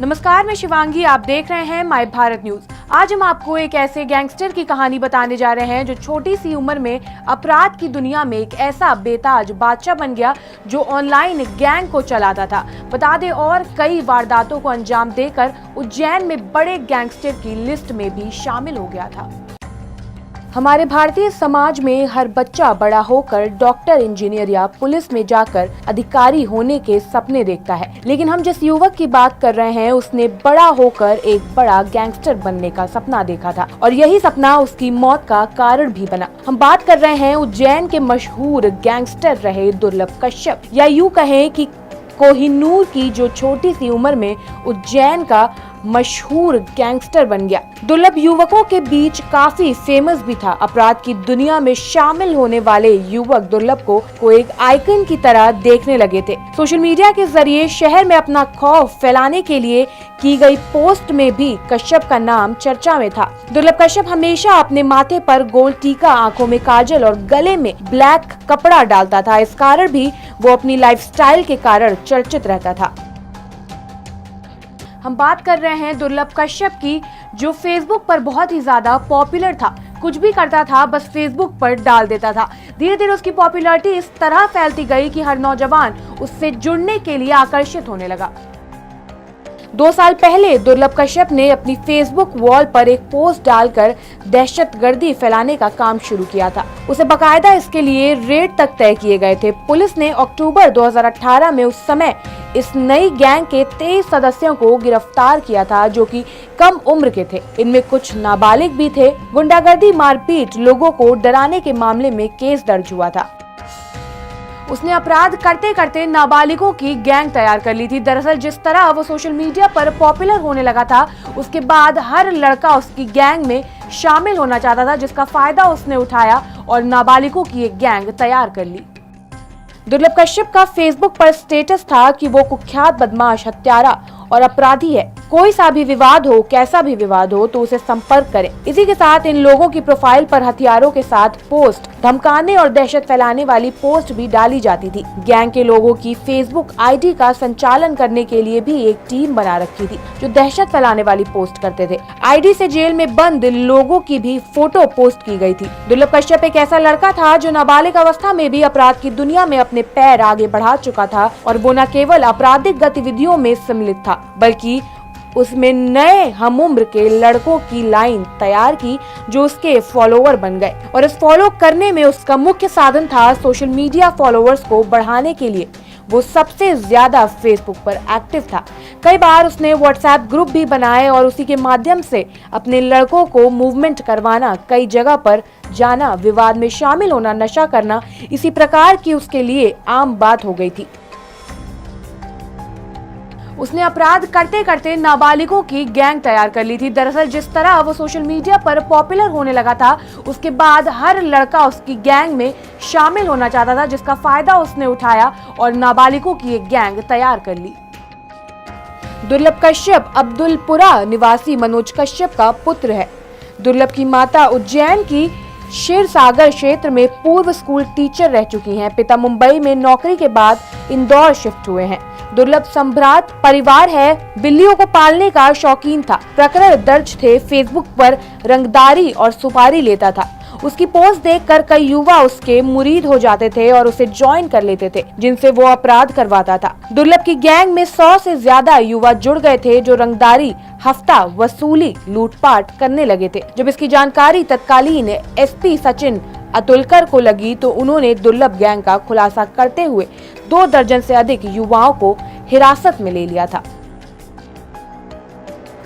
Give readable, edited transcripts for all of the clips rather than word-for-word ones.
नमस्कार, मैं शिवांगी। आप देख रहे हैं माय भारत न्यूज। आज हम आपको एक ऐसे गैंगस्टर की कहानी बताने जा रहे हैं जो छोटी सी उम्र में अपराध की दुनिया में एक ऐसा बेताज बादशाह बन गया जो ऑनलाइन गैंग को चलाता था। बता दें, और कई वारदातों को अंजाम देकर उज्जैन में बड़े गैंगस्टर की लिस्ट में भी शामिल हो गया था। हमारे भारतीय समाज में हर बच्चा बड़ा होकर डॉक्टर, इंजीनियर या पुलिस में जाकर अधिकारी होने के सपने देखता है, लेकिन हम जिस युवक की बात कर रहे हैं उसने बड़ा होकर एक बड़ा गैंगस्टर बनने का सपना देखा था और यही सपना उसकी मौत का कारण भी बना। हम बात कर रहे हैं उज्जैन के मशहूर गैंगस्टर रहे दुर्लभ कश्यप, या यूं कहें कि कोहिनूर की जो छोटी सी उम्र में उज्जैन का मशहूर गैंगस्टर बन गया। दुर्लभ युवकों के बीच काफी फेमस भी था। अपराध की दुनिया में शामिल होने वाले युवक दुर्लभ को एक आइकन की तरह देखने लगे थे। सोशल मीडिया के जरिए शहर में अपना खौफ फैलाने के लिए की गई पोस्ट में भी कश्यप का नाम चर्चा में था। दुर्लभ कश्यप हमेशा अपने माथे पर गोल टीका, आंखों में काजल और गले में ब्लैक कपड़ा डालता था। इस कारण भी वो अपनी लाइफस्टाइल के कारण चर्चित रहता था। हम बात कर रहे हैं दुर्लभ कश्यप की, जो फेसबुक पर बहुत ही ज्यादा पॉपुलर था। कुछ भी करता था बस फेसबुक पर डाल देता था। धीरे धीरे उसकी पॉपुलैरिटी इस तरह फैलती गई कि हर नौजवान उससे जुड़ने के लिए आकर्षित होने लगा। 2 साल पहले दुर्लभ कश्यप ने अपनी फेसबुक वॉल पर एक पोस्ट डालकर दहशतगर्दी फैलाने का काम शुरू किया था। उसे बकायदा इसके लिए रेड तक तय किए गए थे। पुलिस ने अक्टूबर 2018 में उस समय इस नई गैंग के 23 सदस्यों को गिरफ्तार किया था, जो कि कम उम्र के थे। इनमें कुछ नाबालिग भी थे। गुंडागर्दी, मारपीट, लोगों को डराने के मामले में केस दर्ज हुआ था। उसने अपराध करते करते नाबालिगों की गैंग तैयार कर ली थी। दरअसल जिस तरह वो सोशल मीडिया पर पॉपुलर होने लगा था, उसके बाद हर लड़का उसकी गैंग में शामिल होना चाहता था, जिसका फायदा उसने उठाया और नाबालिगों की एक गैंग तैयार कर ली। दुर्लभ कश्यप का फेसबुक पर स्टेटस था कि वो कुख्यात बदमाश, हत्यारा और अपराधी है। कोई सा भी विवाद हो, कैसा भी विवाद हो, तो उसे संपर्क करें। इसी के साथ इन लोगों की प्रोफाइल पर हथियारों के साथ पोस्ट, धमकाने और दहशत फैलाने वाली पोस्ट भी डाली जाती थी। गैंग के लोगों की फेसबुक आईडी का संचालन करने के लिए भी एक टीम बना रखी थी जो दहशत फैलाने वाली पोस्ट करते थे। आईडी से जेल में बंद लोगों की भी फोटो पोस्ट की गई थी। दुर्लभ कश्यप एक ऐसा लड़का था जो नाबालिग अवस्था में भी अपराध की दुनिया में अपने पैर आगे बढ़ा चुका था, और वो न केवल आपराधिक गतिविधियों में सम्मिलित था, बल्कि उसमें नए हमउम्र के लड़कों की लाइन तैयार की जो उसके फॉलोवर बन गए। और इस फॉलो करने में उसका मुख्य साधन था सोशल मीडिया फॉलोअर्स को बढ़ाने के लिए वो सबसे ज्यादा फेसबुक पर एक्टिव था। कई बार उसने व्हाट्सएप ग्रुप भी बनाए और उसी के माध्यम से अपने लड़कों को मूवमेंट करवाना, कई जगह पर जाना, विवाद में शामिल होना, नशा करना, इसी प्रकार की उसके लिए आम बात हो गई थी। उसने अपराध करते करते नाबालिगों की गैंग तैयार कर ली थी। दरअसल जिस तरह वो सोशल मीडिया पर पॉपुलर होने लगा था, उसके बाद हर लड़का उसकी गैंग में शामिल होना चाहता था, जिसका फायदा उसने उठाया और नाबालिगों की एक गैंग तैयार कर ली। दुर्लभ कश्यप अब्दुलपुरा निवासी मनोज कश्यप का पुत्र है। दुर्लभ की माता उज्जैन की क्षीर सागर क्षेत्र में पूर्व स्कूल टीचर रह चुकी हैं। पिता मुंबई में नौकरी के बाद इंदौर शिफ्ट हुए हैं। दुर्लभ सम्भ्रात परिवार है। बिल्लियों को पालने का शौकीन था। प्रकरण दर्ज थे। फेसबुक पर रंगदारी और सुपारी लेता था। उसकी पोस्ट देखकर कई युवा उसके मुरीद हो जाते थे और उसे ज्वाइन कर लेते थे, जिनसे वो अपराध करवाता था। दुर्लभ की गैंग में 100 से ज्यादा युवा जुड़ गए थे जो रंगदारी, हफ्ता वसूली, लूटपाट करने लगे थे। जब इसकी जानकारी तत्कालीन एसपी सचिन अतुलकर को लगी तो उन्होंने दुर्लभ गैंग का खुलासा करते हुए 2 दर्जन से अधिक युवाओं को हिरासत में ले लिया था।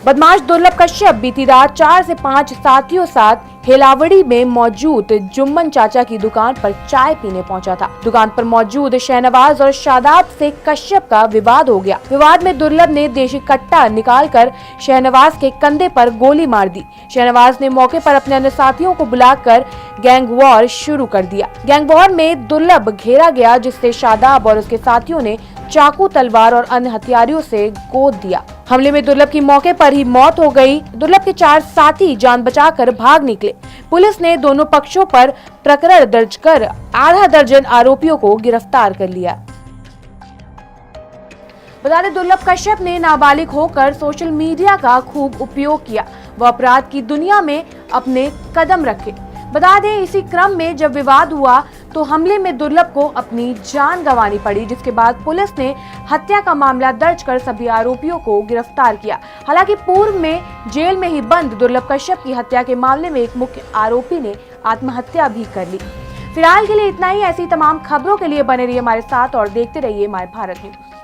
बदमाश दुर्लभ कश्यप बीती रात 4 से 5 साथियों साथ हेलावड़ी में मौजूद जुम्मन चाचा की दुकान पर चाय पीने पहुंचा था। दुकान पर मौजूद शहनवाज और शादाब से कश्यप का विवाद हो गया। विवाद में दुर्लभ ने देशी कट्टा निकालकर शहनवाज के कंधे पर गोली मार दी। शहनवाज ने मौके पर अपने अन्य साथियों को बुलाकर गैंग वॉर शुरू कर दिया। गैंग वॉर में दुर्लभ घेरा गया, जिससे शादाब और उसके साथियों ने चाकू, तलवार और अन्य हथियारों से गोद दिया। हमले में दुर्लभ की मौके पर ही मौत हो गई। दुर्लभ के 4 साथी जान बचाकर भाग निकले। पुलिस ने दोनों पक्षों पर प्रकरण दर्ज कर आधा दर्जन आरोपियों को गिरफ्तार कर लिया। बता दें दुर्लभ कश्यप ने नाबालिग होकर सोशल मीडिया का खूब उपयोग किया, वह अपराध की दुनिया में अपने कदम रखे। बता दें इसी क्रम में जब विवाद हुआ तो हमले में दुर्लभ को अपनी जान गंवानी पड़ी, जिसके बाद पुलिस ने हत्या का मामला दर्ज कर सभी आरोपियों को गिरफ्तार किया। हालांकि पूर्व में जेल में ही बंद दुर्लभ कश्यप की हत्या के मामले में एक मुख्य आरोपी ने आत्महत्या भी कर ली। फिलहाल के लिए इतना ही। ऐसी तमाम खबरों के लिए बने रहिए हमारे साथ और देखते रहिए माय भारत न्यूज।